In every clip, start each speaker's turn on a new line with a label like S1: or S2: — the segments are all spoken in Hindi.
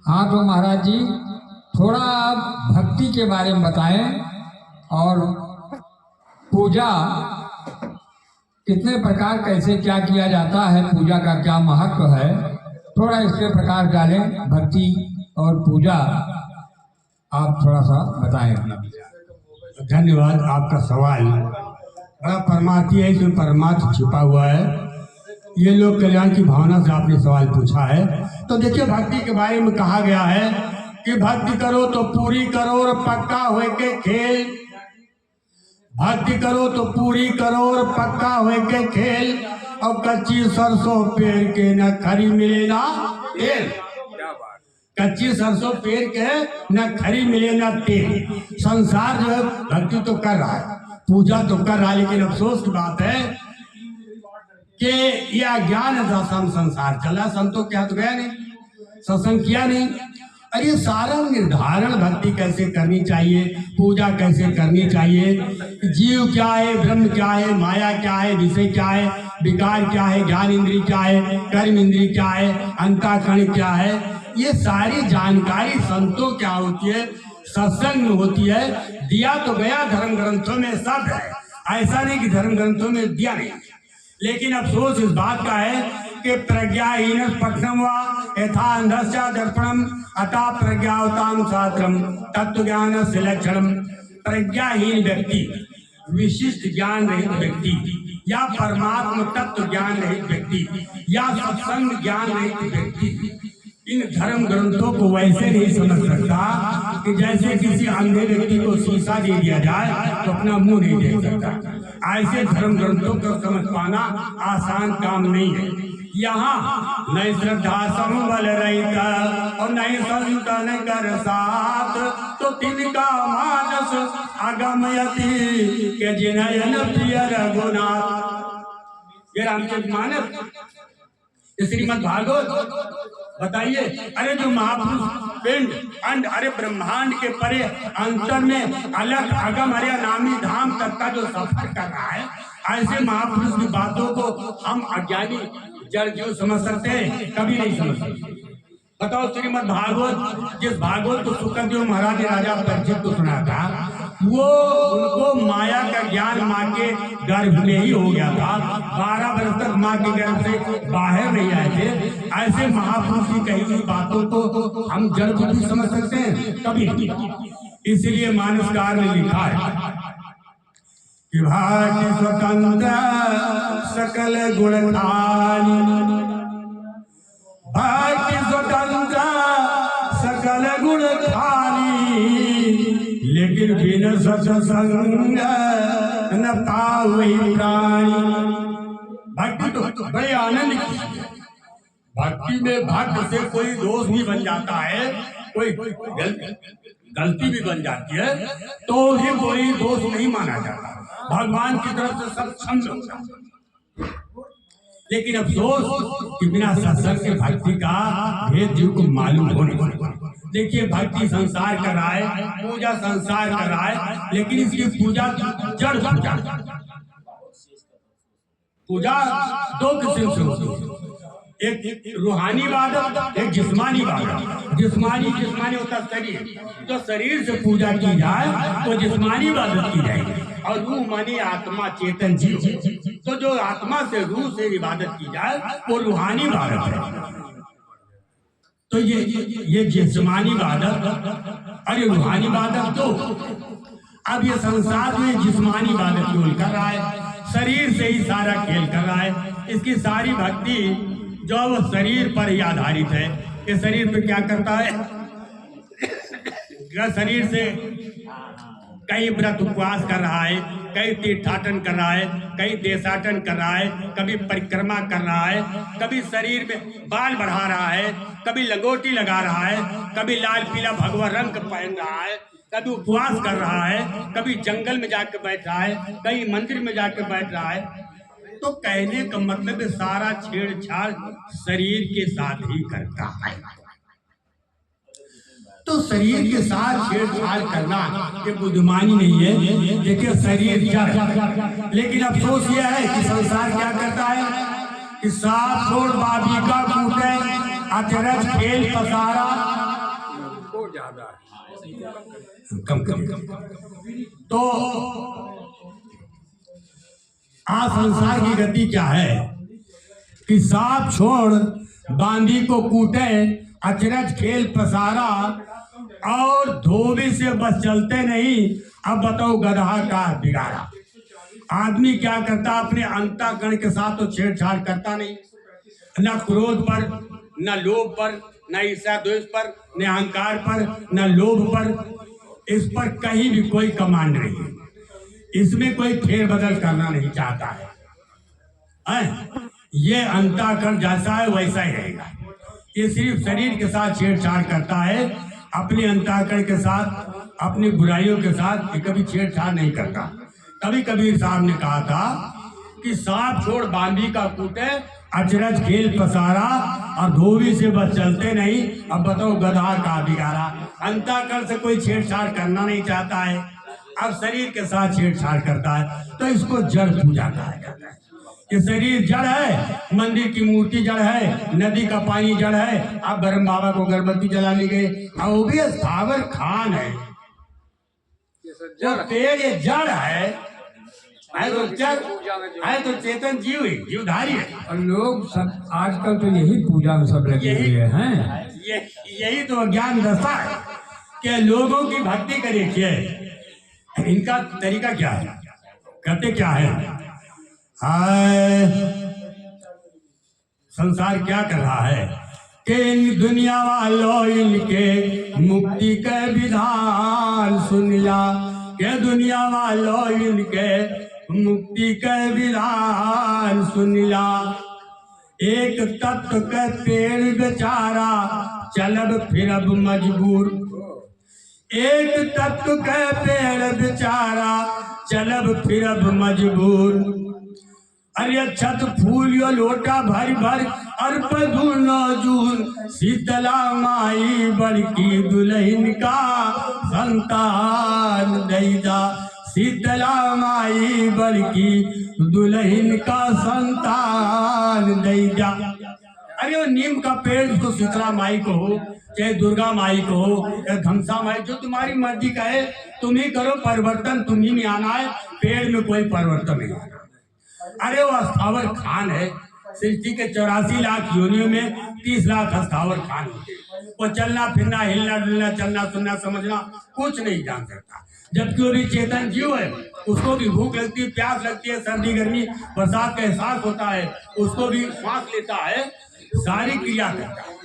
S1: हाँ तो महाराज जी थोड़ा आप भक्ति के बारे में बताएं और पूजा कितने प्रकार कैसे क्या किया जाता है, पूजा का क्या महत्व है, थोड़ा इसके प्रकार डालें भक्ति और पूजा, आप थोड़ा सा बताएं अपना विचार।
S2: धन्यवाद। आपका सवाल बड़ा परमार्थी है, इसमें परमार्थ छिपा हुआ है। ये लोक कल्याण की भावना से आपने सवाल पूछा है। तो देखिए, भक्ति के बारे में कहा गया है कि भक्ति करो तो पूरी करो और पक्का होए के खेल। भक्ति करो तो पूरी करो और पक्का होए के खेल। और कच्ची सरसों पेड़ के न खरी मिले ना तेल। कच्ची सरसों पेड़ के न खरी मिले ना तेल। संसार जो है भक्ति तो कर रहा है, पूजा तो कर रहा है, लेकिन अफसोस की बात है कि यह ज्ञान दशम संसार चला। संतों के हाथ गया नहीं, सत्संग किया नहीं। अरे सारा निर्धारण भक्ति कैसे करनी चाहिए, पूजा कैसे करनी चाहिए, जीव क्या है, ब्रह्म क्या है, माया क्या है, विषय क्या है, विकार क्या है, ज्ञान इंद्रिय क्या है, कर्म इंद्रिय क्या है, अंतःकरण क्या है, ये सारी जानकारी संतों क्या होती है, सत्संग में होती है। दिया तो गया धर्म ग्रंथों में सब है, ऐसा नहीं कि धर्म ग्रंथों में दिया नहीं। लेकिन अफसोस इस बात का है कि प्रज्ञाहीन पठनम व यथा अंधस्य दर्पणम अतः प्रज्ञावताम शास्त्रम तत्व ज्ञान से लक्षणम। प्रज्ञाहीन व्यक्ति, विशिष्ट ज्ञान रहित व्यक्ति, या परमात्मा तत्व ज्ञान रहित व्यक्ति, या सत्संग ज्ञान रहित व्यक्ति इन धर्म ग्रंथों को वैसे नहीं समझ सकता कि जैसे किसी अंधे व्यक्ति को शीशा दे दिया जाए तो अपना मुंह नहीं देख सकता। ऐसे धर्म ग्रंथों को समझ पाना आसान काम नहीं है। यहाँ नहीं श्रद्धा समबल रहिता और नहीं संतन कर साथ, तो तिनका मानस अगमयति के जिनयन प्रिय रघुनाथ। ये रामचरितमानस, श्रीमद् भागवत। बताइए, अरे जो महापुरुष पिंड अंड, अरे ब्रह्मांड के परे अंतर में अलग अगम अरे नामी धाम तक का जो सफर कर रहा है, ऐसे महापुरुष की बातों को हम अज्ञानी जड़ जो समझ सकते हैं, कभी नहीं समझ सकते। बताओ, श्रीमद् भागवत, जिस भागवत को सुखदेव महाराज ने राजा परीक्षित को सुना था, वो उनको माया का ज्ञान माँ के गर्भ में ही हो गया था। 12 वर्ष तक माँ के गर्भ से बाहर नहीं आए थे। ऐसे महापुरुष की कही हुई बातों को हम जड़ बुद्धि समझ सकते हैं, कभी नहीं। इसलिए मानसकार ने लिखा है कि भाग्य स्वतंत्र सकल गुणधारी, भाग्य स्वतंत्र सकल गुणधारी, लेकिन बिन सत्संग न पावई प्राणी। भक्ति तो बड़े आनंद की, भक्ति में भाग्य से कोई दोष भी बन जाता है, कोई गलती भी बन जाती है, तो भी कोई दोष नहीं माना जाता। भगवान की तरफ से सब क्षम्य होता है। लेकिन अफसोस कि बिना सत्संग के भक्ति का भेद जीव को मालूम होने को। देखिए, भक्ति संसार कर रहा है, पूजा संसार कर रहा है, लेकिन इसकी पूजा जड़ पूजा। पूजा दो किस्म से होती है, एक रूहानी इबादत, एक जिस्मानी इबादत। जिस्मानी होता है शरीर, तो शरीर से पूजा की जाए तो जिस्मानी इबादत की जाएगी। और रूह मानी आत्मा, चेतन जीव, तो जो आत्मा से रूह से इबादत की जाए वो रूहानी इबादत है। तो ये जिस्मानी इबादत और ये रूहानी इबादत। तो अब ये संसार में जिस्मानी इबादत केवल कर रहा है, शरीर से ही सारा खेल कर रहा है। इसकी सारी भक्ति जो वो शरीर पर ही आधारित है। ये शरीर पे क्या करता है, शरीर से कई व्रत उपवास कर रहा है, कई तीर्थाटन कर रहा है, कई देशाटन कर रहा है, कभी परिक्रमा कर रहा है, कभी शरीर में बाल बढ़ा रहा है, कभी लंगोटी लगा रहा है, कभी लाल पीला भगवा रंग पहन रहा है, कभी उपवास कर रहा है, कभी जंगल में जाकर बैठ रहा है, कहीं मंदिर में जाकर बैठ रहा है। तो कहने का मतलब सारा छेड़छाड़ शरीर के साथ ही करता है। तो शरीर के साथ छेड़छाड़ करना ये बुद्धिमानी नहीं है। देखिए, शरीर क्या, लेकिन अफसोस यह है कि संसार क्या करता है कि साफ छोड़ बाबी का कूटे अचरज खेल पसारा
S1: ज्यादा है।
S2: कम कम तो आज संसार की गति क्या है कि सांप छोड़ बांदी को कूटे, अचरज खेल पसारा और धोबी से बस चलते नहीं। अब बताओ गधा का बिगाड़ा। आदमी क्या करता, अपने अंतःकरण के साथ तो छेड़छाड़ करता नहीं, न क्रोध पर, न लोभ पर, न ईर्ष्या द्वेष पर, न अहंकार पर, न लोभ पर। इस पर कहीं भी कोई कमांड नहीं है, इसमें कोई फेरबदल करना नहीं चाहता है। ये अंतःकरण जैसा है वैसा ही रहेगा। ये सिर्फ शरीर के साथ छेड़छाड़ करता है, अपने अंतःकरण के साथ, अपनी बुराइयों के साथ ये कभी छेड़छाड़ नहीं करता। कभी कबीर साहब ने कहा था कि सांप छोड़ बांदी का कूटे, अचरज खेल पसारा और धोबी से बस चलते नहीं। अब बताओ गधा का बिगाड़ा। अंतःकरण से कोई छेड़छाड़ करना नहीं चाहता है, अब शरीर के साथ छेड़छाड़ करता है, तो इसको जड़ पूजा कहा जाता है। ये शरीर जड़ है, मंदिर की मूर्ति जड़ है, नदी का पानी जड़ है। अब ब्रह्म बाबा को अगरबत्ती जलाने गए, अब वो भी स्थावर खान है, जो पेड़ ये जड़ है तो जड़ है, तो चेतन जीव है, जीवधारी है।
S1: और लोग सब आजकल तो यही पूजा में सब लगे हुए हैं।
S2: यही तो अज्ञान दशा है कि लोगों की भक्ति का देखिए इनका तरीका क्या है, करते क्या है। हाय संसार क्या कर रहा है कि इन दुनिया वालों इनके मुक्ति के विधान सुन ला, के दुनिया वालों इनके मुक्ति के विधान सुन ला। एक तत्व के पेड़ बेचारा चलब फिरब मजबूर, एक तत्व के पेड़ बेचारा चलब फिरब मजबूर। अरे छत फूल यो लोटा भर भर अर्प धुनो जून, शीतला माई बड़की दुल्हन का संतान दैदा, शीतला माई बड़की दुल्हन का संतान दैदा। अरे वो नीम का पेड़, उसको शीतला माई को हो चाहे दुर्गा माई को हो या धमसा माई, जो तुम्हारी मर्जी का है तुम ही करो, परिवर्तन तुम्ही में आना है, पेड़ में कोई परिवर्तन नहीं आना। अरे वो अस्थावर खान है, सृष्टि के 84 लाख योनियों में 30 लाख अस्थावर खान होते, वो चलना फिरना, हिलना डुलना, चलना सुनना समझना कुछ नहीं जान सकता। जबकि वो भी चेतन जीव है, उसको भी भूख लगती है, प्यास लगती है, सर्दी गर्मी बरसात का एहसास होता है, उसको भी सांस लेता है, सारी क्रिया करता है।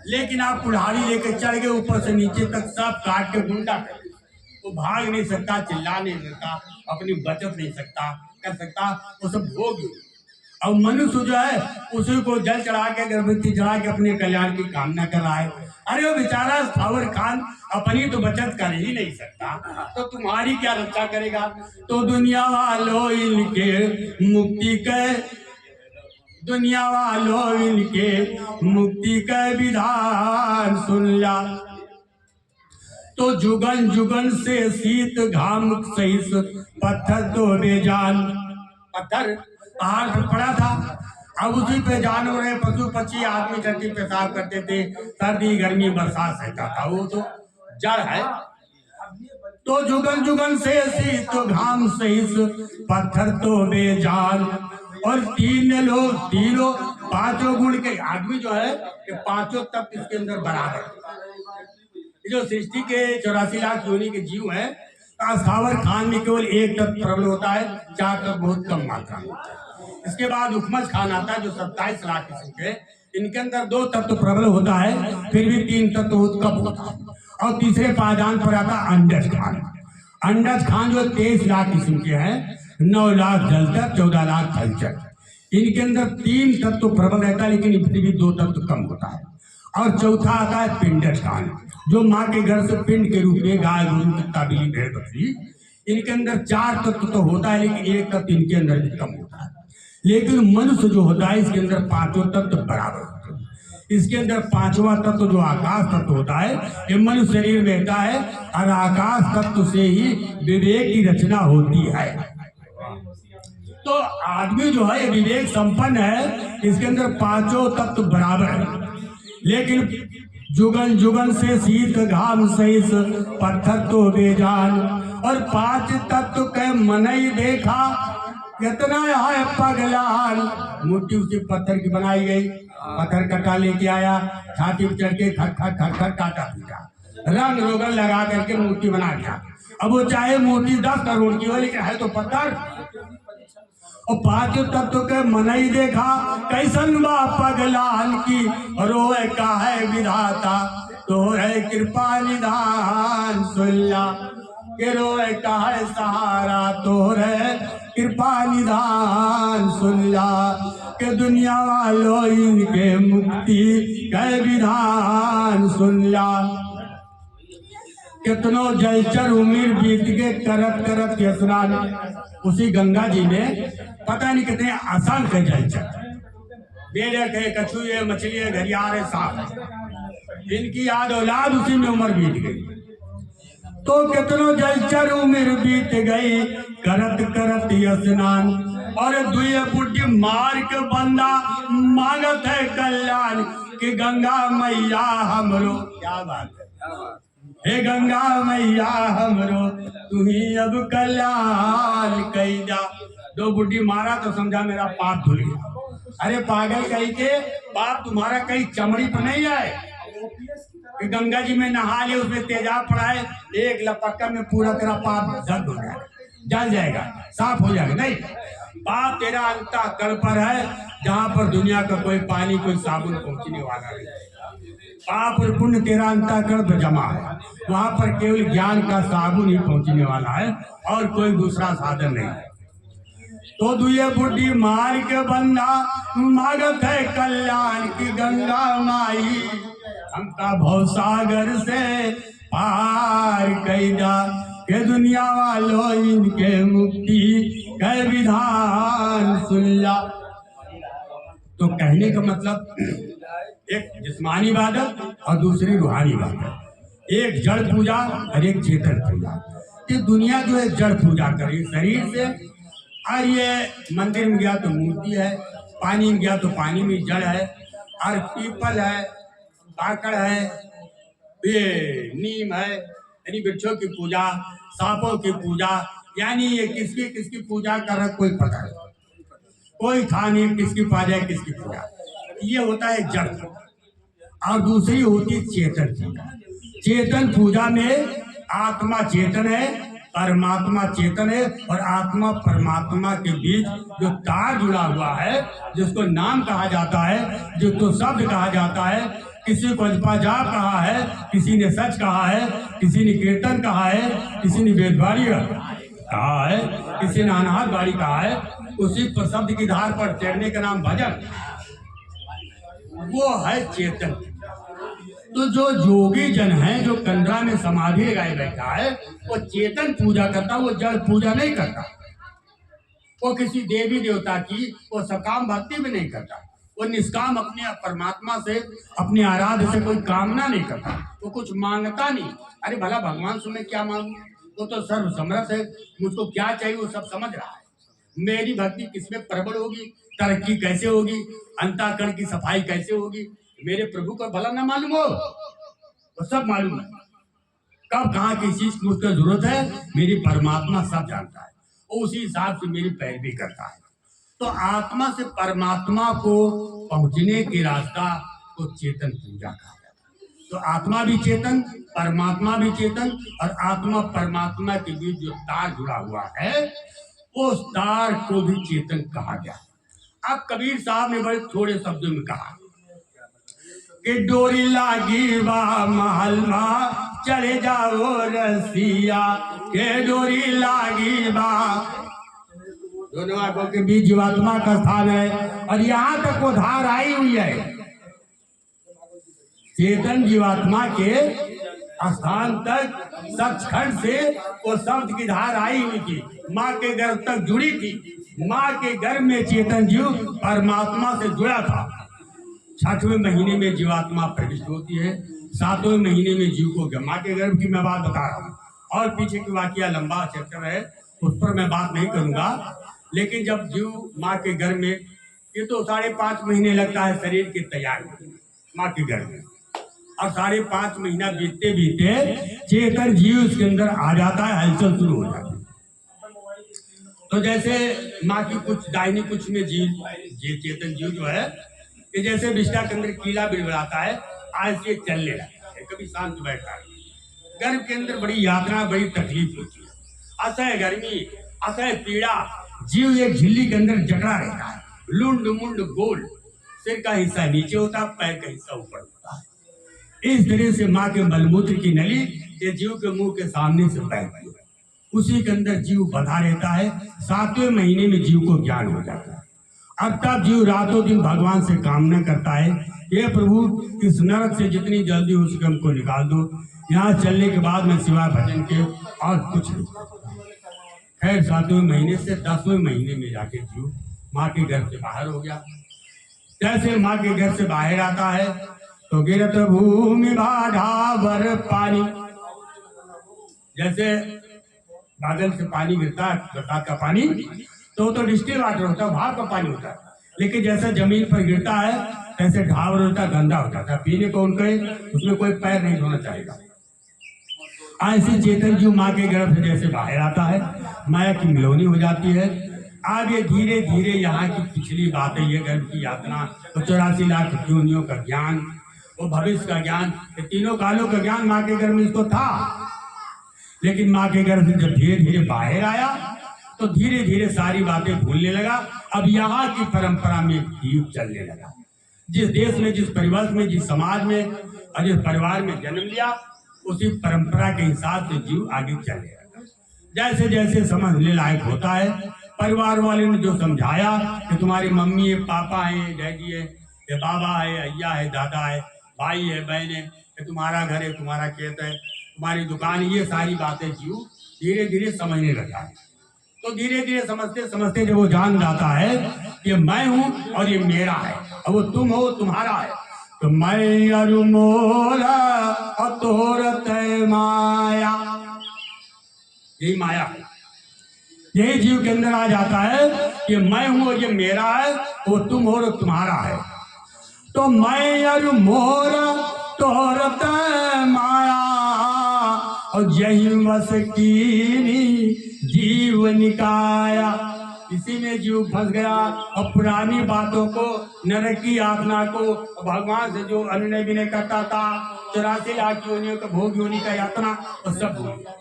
S2: लेकिन आप कुल्हाड़ी लेकर चढ़ गए ऊपर से नीचे तक, सब काट के गुंडा कर, वो भाग नहीं सकता, चिल्ला नहीं सकता, अपनी बचत नहीं सकता कर सकता, वो सब भोग। अब मनुष्य जो है उसी को जल चढ़ा के, अगरबत्ती चढ़ा के अपने कल्याण की कामना कर रहा है। अरे वो बेचारा स्थावर खान अपनी तो बचत कर ही नहीं सकता, तो तुम्हारी क्या रक्षा करेगा। तो दुनिया वालों इनके मुक्ति के, दुनिया वालों इनके मुक्ति के विधान सुन ला। तो जुगन जुगन से शीत घाम सहित पत्थर तो बेजान, पत्थर पहाड़ पर पड़ा था, अब उसी पे जानवर है, पशु पक्षी आदमी धरती पेशाब करते थे, सर्दी गर्मी बरसात सहता था, वो तो जड़ है। तो जुगन जुगन से शीत घाम सहित पत्थर तो बेजान। और तीनों पांचों गुण के आदमी जो है कि पांचों तत्व इसके अंदर बराबर। जो सृष्टि के 84 लाख योनि के जीव हैं, अस्थावर खान में केवल एक तत्व प्रबल होता है, 4 तत्व बहुत कम मात्रा में होता है। इसके बाद उखमज खान आता है जो 27 लाख किस्म के, इनके अंदर 2 तत्व प्रबल होता है, फिर भी 3 तत्व बहुत कम होता है। और तीसरे पायदान पर आता अंडज खान। अंडज खान जो 23 लाख किस्म के हैं, 9 लाख जलचर, 14 लाख थलचर। इनके अंदर 3 तत्व प्रबल रहता है, लेकिन फिर भी 2 तत्व कम होता है। और चौथा आता है पिंडज खान, जो माँ के घर से पिंड के रूप में गाय गोरू कुत्ता बिल्ली भेड़ बकरी, इनके अंदर 4 तत्व तो होता है, लेकिन 1 तत्व इनके अंदर भी कम होता है। लेकिन मनुष्य जो होता है इसके अंदर 5 तत्व बराबर होते हैं। इसके अंदर 5वां तत्व जो आकाश तत्व होता है, ये मनुष्य शरीर में रहता है, और आकाश तत्व से ही विवेक की रचना होती है। तो आदमी जो है विवेक संपन्न है, इसके अंदर 5 तत्व बराबर है। लेकिन जुगन जुगन से शीत घाम सहित पत्थर तो बेजान, और पांच तत्व के मन ही देखा कितना है पगलान। मूर्ति उसी पत्थर की बनाई गई, पत्थर कटा लेके आया, छाती पर चढ़ के खट खट खट खट काटा पीटा, रंग रोगन लगा करके मूर्ति बना दिया। अब वो चाहे मूर्ति 10 करोड़ की हो, लेकिन है तो पत्थर। और पांच तत्व के मन ही देखा कैसन बा पगलान की, रोए का है विधाता तो है कृपा निधान सुल्ला, के रोए का है सहारा तो है कृपा निधान सुल्ला, के दुनिया वालों इनके मुक्ति के विधान सुल्ला। कितनों जलचर उम्र बीत के करत करत स्नान, उसी गंगा जी में पता नहीं कितने आसान से जलचर, बेड़क है, कछुए, मछली है, घड़ियाल है, सांप है, इनकी याद औलाद उसी में उम्र बीत गई। तो कितनों जलचर उम्र बीत गई करत करत स्नान, और दुए बुढ़ी मार के बंदा मांगत है कल्याण, कि गंगा मैया हमरो, क्या बात है, हे गंगा मैया हमरो तू ही अब कल्याण कैदा। दो बुढ़ी मारा तो समझा मेरा पाप धुल गया। अरे पागल कहीं के, पाप तुम्हारा कहीं चमड़ी पर नहीं आए कि गंगा जी में नहा ले, उसमें तेजाब पड़ाए, एक लपक्का में पूरा तेरा पाप जद हो जाएगा, जल जाएगा, साफ हो जाएगा। नहीं, पाप तेरा अंतःकरण पर है, जहां पर दुनिया का कोई पानी कोई साबुन पहुंचने वाला नहीं। पाप और पुण्य तेरा अंतःकरण पर जमा है, वहां पर केवल ज्ञान का साबुन ही पहुंचने वाला है और कोई दूसरा साधन नहीं। तो दुए बुढ़ी मार के बंदा मांगत है कल्याण, की गंगा माई हमका भवसागर से पार कैदा, के दुनिया वालों इनके मुक्ति के विधान सुल्ला। तो कहने का मतलब एक जिस्मानी इबादत और दूसरी रूहानी इबादत, एक जड़ पूजा और एक चेतन पूजा। ये दुनिया जो है जड़ पूजा करे शरीर से, और ये मंदिर में गया तो मूर्ति है, पानी में गया तो पानी में जड़ है, और पीपल है, काकड़ है, ये नीम है, यानी वृक्षों की पूजा, सांपों की पूजा, यानी ये किसकी पूजा कर रहा कोई पता नहीं, कोई था नहीं किसकी पूजा किसकी पूजा। ये होता है जड़, और दूसरी होती है चेतन पूजा। चेतन पूजा में आत्मा चेतन है, परमात्मा चेतन है, और आत्मा परमात्मा के बीच जो तार जुड़ा हुआ है, जिसको नाम कहा जाता है, जिसको शब्द कहा जाता है, किसी को अजपाजाब कहा है, किसी ने सच कहा है, किसी ने कीर्तन कहा है, किसी ने वेदवाणी कहा है, किसी ने अनाहत बाड़ी कहा है, उसी पर शब्द की धार पर चढ़ने का नाम भजन, वो है चेतन। तो जो योगी जन है, जो कंधरा में समाधि लगाए बैठा है, वो चेतन पूजा करता, वो जड़ पूजा नहीं करता। वो किसी देवी देवता की वो सकाम भक्ति भी नहीं करता, वो निष्काम अपने परमात्मा से, अपने आराध्य से कोई कामना नहीं करता, वो कुछ मांगता नहीं। अरे भला भगवान से मैं क्या मांगू, वो तो सर्व समर्थ है, मुझको क्या चाहिए वो सब समझ रहा है। मेरी भक्ति किसमें प्रबल होगी, तरक्की कैसे होगी, अंतःकरण की सफाई कैसे होगी, मेरे प्रभु को भला ना मालूम हो, वो सब मालूम है। कब कहाँ किस चीज की मुझको जरूरत है, मेरी परमात्मा सब जानता है, वो उसी हिसाब से मेरी पैरवी करता है। तो आत्मा से परमात्मा को पहुंचने के रास्ता को चेतन पूजा कहा जाता है। तो आत्मा भी चेतन, परमात्मा भी चेतन, और आत्मा परमात्मा के बीच जो तार जुड़ा हुआ है, उस तार को भी चेतन कहा गया। अब कबीर साहब ने बड़े थोड़े शब्दों में कहा कि डोरी लागी बा महल में चले जाओ रसिया, के डोरी लागी बा, दोनों आंखों के बीच जीवात्मा का स्थान है, और यहाँ तक वो धार आई हुई है। चेतन जीवात्मा के स्थान तक सचखंड से वो शब्द की धार आई हुई थी, माँ के गर्भ तक जुड़ी थी। माँ के गर्भ में चेतन जीव परमात्मा से जुड़ा था। 6वें महीने में जीवात्मा प्रविष्ट होती है, 7वें महीने में जीव को, माँ के गर्भ की मैं बात बता रहा हूँ, और पीछे की वाकया लंबा चैप्टर है, उस पर मैं बात नहीं करूंगा। लेकिन जब जीव माँ के गर्भ में, ये तो 5.5 महीने लगता है शरीर की तैयारी माँ के गर्भ में, और 5.5 महीना बीतते बीतते चेतन जीव उसके अंदर आ जाता है, हलचल शुरू हो जाती है। तो जैसे माँ की कुछ दाहिनी कुछ में जीव ये चेतन जीव जो है कि जैसे बिस्टा के अंदर कीड़ा बिड़बड़ाता है, आज से चलने लगता है, कभी शांत बैठता है। गर्भ के अंदर बड़ी यातना, बड़ी तकलीफ होती है, असह्य गर्मी, असह्य पीड़ा। जीव एक झिल्ली के अंदर जकड़ा रहता है, लुंड मुंड गोल, सिर का हिस्सा नीचे होता है, पैर का हिस्सा ऊपर होता है। इस तरह से माँ के मलमूत्र की नली ये जीव के मुंह के सामने से बहती है, उसी के अंदर जीव बंधा रहता है। 7वें महीने में जीव को ज्ञान हो जाता है। अब तक जीव रातों दिन भगवान से कामना करता है, हे प्रभु इस नरक से जितनी जल्दी हो सके हमको निकाल दो, यहाँ चलने के बाद मैं सिवाय भजन के और कुछ नहीं। खैर 7वें महीने से 10वें महीने में जाके जीव माँ के घर से बाहर हो गया। जैसे माँ के घर से बाहर आता है तो गिरत भूमि बाढ़ा बर पानी, जैसे बादल से पानी गिरता है, बरसात का पानी तो डिस्टिल वाटर होता है, भाप का पानी होता है, लेकिन जैसा जमीन पर गिरता है ऐसे ढावर होता है, गंदा होता है, पीने को उनके उसमें कोई पैर नहीं धोना चाहेगा। ऐसे चेतन जीव माँ के गर्भ से जैसे बाहर आता है, माया की मिलोनी हो जाती है। आगे धीरे धीरे यहाँ की पिछली बातें, ये गर्भ की यातना, तो 84 लाख योनियों का ज्ञान, वो भविष्य का ज्ञान, तीनों कालों का ज्ञान माँ के गर्भ में इसको था। लेकिन माँ के गर्भ से जब धीरे धीरे बाहर आया तो धीरे धीरे सारी बातें भूलने लगा। अब यहाँ की परंपरा में जीव चलने लगा। जिस देश में, जिस परिवार में, जिस समाज में और जिस परिवार में जन्म लिया, उसी परंपरा के हिसाब से जीव आगे चले लगा। जैसे जैसे समझने लायक होता है, परिवार वाले ने जो समझाया कि तुम्हारी मम्मी है, पापा है, डैडी है, ये बाबा है, अय्या है, दादा है, भाई है, बहन है, ये तुम्हारा घर है, तुम्हारा खेत है, तुम्हारी दुकान, ये सारी बातें जीव धीरे धीरे समझने लगा है। तो धीरे धीरे समझते समझते जब वो जान जाता है कि मैं हूं और ये मेरा है और वो तुम हो, तुम्हारा है, तो मैं अरु मोरा और तोरत माया, यही माया है। यही जीव के अंदर आ जाता है कि मैं हूं और ये मेरा है, वो तुम हो और तुम्हारा है। तो मैं अरु मोरा तोरत माया और यही वस कीनी जीव निकाया। इसी में जीव फंस गया और पुरानी बातों को, नरक की यातना को, भगवान से जो अनुनय विनय करता था, 84 लाख योनियों का भोग योनि का यातना, और सब भूल गया।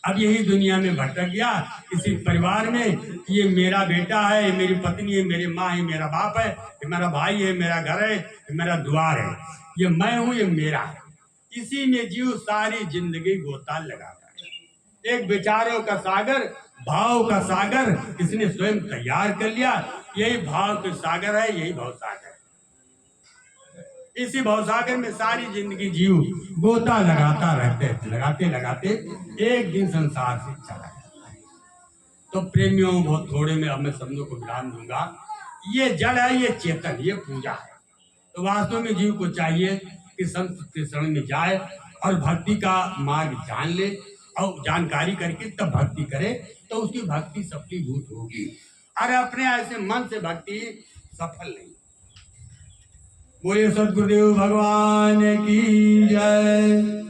S2: अब यही दुनिया में भटक गया, इसी परिवार में, ये मेरा बेटा है, ये मेरी पत्नी है, मेरी माँ है, मेरा बाप है, ये मेरा भाई है, मेरा घर है, ये मेरा द्वार है, ये मैं हूँ, ये मेरा है। इसी में जीव सारी जिंदगी गोता लगाता है। एक विचारों का सागर, भाव का सागर इसने स्वयं तैयार कर लिया। यही भाव के सागर है, यही भाव सागर है। इसी भवसागर में सारी जिंदगी जीव गोता लगाता रहते, लगाते लगाते एक दिन संसार से चला जाता है। तो प्रेमियों, बहुत थोड़े में अब मैं शब्दों को विराम दूंगा। ये जड़ है, ये चेतन, ये पूजा है। तो वास्तव में जीव को चाहिए कि संत के शरण में जाए और भक्ति का मार्ग जान ले और जानकारी करके तब भक्ति करे, तो उसकी भक्ति सफलीभूत होगी। अरे अपने ऐसे मन से भक्ति सफल नहीं। बोलिए सद्गुरुदेव भगवान की जय।